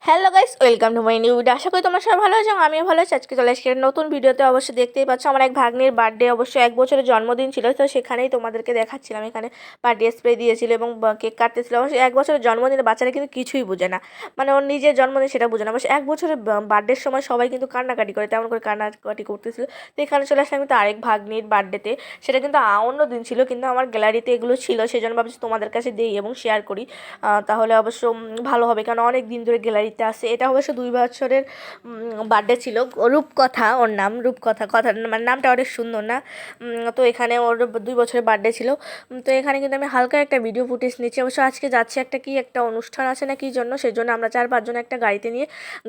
Hello guys, welcome to my new video. আশা করি তোমরা সবাই ভালো আছো, আমিও ভালো আছি। আজকে চলে আসছি নতুন ভিডিওতে। অবশ্যই দেখতেই পাচ্ছ আমার এক ভাগ্নির বার্থডে, অবশ্যই 1 বছরের জন্মদিন ছিল, তো সেখানেই তোমাদেরকে দেখাচ্ছিলাম। এখানে বার্থডে স্প্রে দিয়েছিল এবং কেক কাটতেছিল। অবশ্যই 1 বছরের জন্মদিনে বাচ্চারা কিন্তু কিছুই বোঝে না, মানে ওর নিজের জন্মদিন সেটা বোঝে না। অবশ্যই 1 বছরের বার্থডের সময় সবাই কিন্তু কান্নাকাটি করে, তেমন করে কান্নাকাটি করতেছিল। তো এখানে চলে আসলাম কিন্তু আরেক ভাগ্নির বার্থডেতে। সেটা কিন্তু অন্য দিন ছিল, কিন্তু আমার গ্যালারিতে এগুলো ছিল, সেই জন্য ভাবছি তোমাদের কাছে দিই এবং শেয়ার করি। তাহলে অবশ্য ভালো হবে, কারণ অনেক দিন ধরে গ্যালারিতে আসে। এটা অবশ্য 2 বছরের বার্থডে ছিল। রূপকথা ওর নাম, রূপকথা, কথা মানে নামটা অনেক সুন্দর না? তো এখানে ওর 2 বছরের বার্থডে ছিল। তো এখানে কিন্তু আমি হালকা একটা ভিডিও ফুটেজ নিচ্ছি। অবশ্য আজকে যাচ্ছি, একটা অনুষ্ঠান আছে না কি জন্য, সেই জন্য আমরা 4-5 জন একটা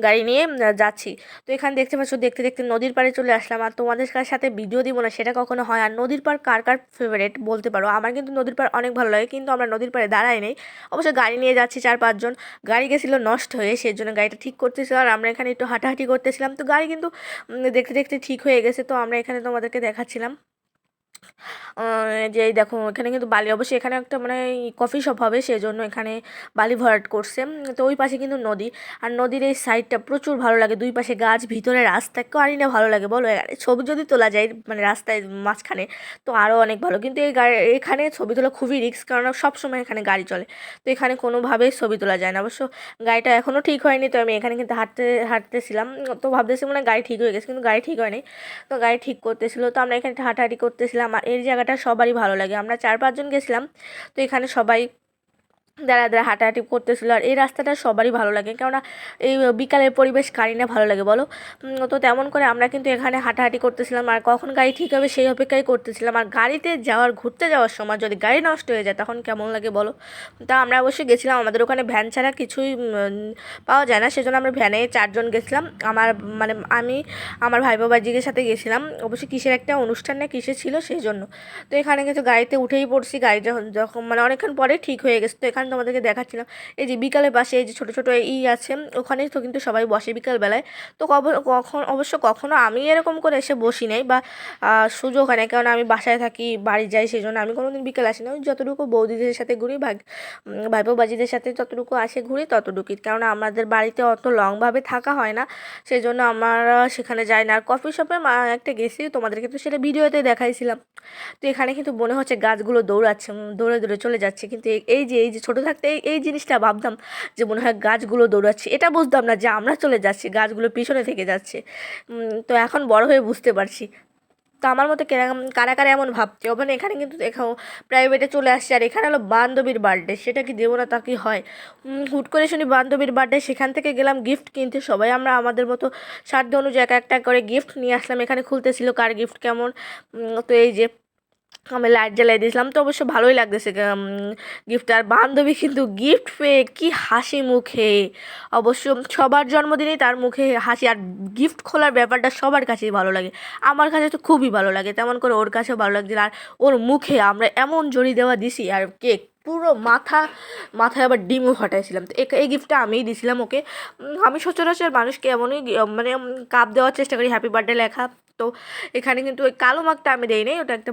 গাড়ি নিয়ে যাচ্ছি। তো এখানে দেখতে পাচ্ছ, দেখতে দেখতে নদীর পাড়ে চলে আসলাম। আর তোমাদের সাথে ভিডিও দিব না সেটা কখনো হয়? আর নদীর পাড় কার কার ফেভারিট বলতে পারো? আমার কিন্তু নদীর পাড় অনেক ভালো লাগে, কিন্তু আমরা নদীর পাড়ে দাঁড়াই নেই। অবশ্য গাড়ি নিয়ে যাচ্ছি 4-5 জন। গাড়ি গেছিলো নষ্ট হয়ে, সেই জন্য গাড়িটা ঠিক করতেছিল, আর আমরা এখানে একটু হাঁটাহাঁটি করতেছিলাম। তো গাড়ি কিন্তু দেখতে দেখতে ঠিক হয়ে গেছে। তো আমরা এখানে তোমাদেরকে দেখাচ্ছিলাম যে এই দেখো, এখানে কিন্তু বালি, অবশ্যই এখানে একটা মানে কফি শপ হবে, সেই জন্য এখানে বালি ভরাট করছে। তো ওই পাশে কিন্তু নদী, আর নদীর এই সাইডটা প্রচুর ভালো লাগে। 2 পাশে গাছ, ভিতরে রাস্তা, কারই না ভালো লাগে বলো? ছবি যদি তোলা যায় মানে রাস্তায় মাঝখানে, তো আরও অনেক ভালো। কিন্তু এখানে ছবি তোলা খুবই রিস্ক, কারণ সবসময় এখানে গাড়ি চলে। তো এখানে কোনোভাবেই ছবি তোলা যায় না। অবশ্য গাড়িটা এখনও ঠিক হয়নি, তো আমি এখানে কিন্তু হাঁটতেছিলাম। তো ভাবতেছি মানে গাড়ি ঠিক হয়ে গেছে, কিন্তু গাড়ি ঠিক হয়নি। তো গাড়ি ঠিক করতেছিল, তো আমরা এখানে হাঁটাহাঁটি করতেছিলাম। আর এই জায়গাটা সবারই ভালো লাগে। আমরা 4-5 জন গেছিলাম, তো এখানে সবাই দাঁড়া দাঁড়া হাঁটাহাঁটি করতেছিল। আর এই রাস্তাটা সবারই ভালো লাগে, কেননা এই বিকালের পরিবেশ কারি না ভালো লাগে বলো? তো তেমন করে আমরা কিন্তু এখানে হাঁটাহাঁটি করতেছিলাম, আর কখন গাড়ি ঠিক হবে সেই অপেক্ষাই করতেছিলাম। আর গাড়িতে ঘুরতে যাওয়ার সময় যদি গাড়ি নষ্ট হয়ে যায় তখন কেমন লাগে বলো? তা আমরা অবশ্যই গেছিলাম, আমাদের ওখানে ভ্যান ছাড়া কিছুই পাওয়া যায় না, সেজন্য আমরা ভ্যানে 4 জন গেছিলাম। আমি আমার ভাই বাবাজির সাথে গেছিলাম। অবশ্যই কিসের একটা অনুষ্ঠান না কিসের ছিল, সেই জন্য। তো এখানে কিন্তু গাড়িতে উঠেই পড়ছি। গাড়ি যখন মানে অনেকক্ষণ পরে ঠিক হয়ে গেছে। তো এখানে তোমাদেরকে দেখাচ্ছিলাম এই যে বিকালের পাশে এই যে ছোটো ছোটো আছে, ওখানেই তো কিন্তু সবাই বসে বিকালবেলায়। তো কখনো আমি এরকম করে এসে বসি নাই, বা সুযোগ হয় না, কারণ আমি বাসায় থাকি, বাড়ি যাই, সেই জন্য আমি কোনোদিন বিকেল আসি না। ওই যতটুকু বৌদিদের সাথে ঘুরি, ভাইপো বাজিদের সাথে যতটুকু আসে ঘুরি ততটুকুই, কারণ আমাদের বাড়িতে অত লংভাবে থাকা হয় না, সেই জন্য আমরা সেখানে যাই না। আর কফি শপে একটা গেছি, তোমাদেরকে তো সেটা ভিডিওতে দেখাইছিলাম। তো এখানে কিন্তু মনে হচ্ছে গাছগুলো দৌড়াচ্ছে, দৌড়ে দৌড়ে চলে যাচ্ছে। কিন্তু এই যে ছোটো থাকতে এই জিনিসটা ভাবতাম, যে মনে হয় গাছগুলো দৌড়াচ্ছে। এটা বুঝতাম না যে আমরা চলে যাচ্ছি, গাছগুলো পিছনে থেকে যাচ্ছে। তো এখন বড় হয়ে বুঝতে পারছি। তো আমার মতো কারা কারা এমন ভাবছে? ওখানে এখানে কিন্তু দেখাও প্রাইভেটে চলে আসছে। আর এখানে হলো বান্ধবীর বার্থডে, সেটা কি দেবো না তা কি হয়? হুট করে শুনি বান্ধবীর বার্থডে, সেখান থেকে গেলাম গিফট কিনতে। সবাই আমরা আমাদের মতো সাধ্য অনুযায়ী একটা করে গিফট নিয়ে আসলাম। এখানে খুলতেছিল কার গিফট কেমন। তো এই যে আমি লাইট জ্বালাই দিয়েছিলাম, তো অবশ্য ভালোই লাগতেছে গিফট। আর বান্ধবী কিন্তু গিফট পেয়ে কি হাসি মুখে! অবশ্য সবার জন্মদিনেই তার মুখে হাসি, আর গিফট খোলার ব্যাপারটা সবার কাছেই ভালো লাগে। আমার কাছে তো খুবই ভালো লাগে, তেমন করে ওর কাছেও ভালো লাগছিল। আর ওর মুখে আমরা এমন জড়ি দেওয়া দিছি, আর কেক পুরো মাথায় আবার ডিমও ফাটাইছিলাম। তো এই গিফটটা আমিই দিয়েছিলাম ওকে। আমি সচরাচর মানুষকে এমনই মানে কাপ দেওয়ার চেষ্টা করি, হ্যাপি বার্থডে লেখা। তো এখানে কিন্তু ওই কালো মাগটা আমি দেই নাই, ওটা একটা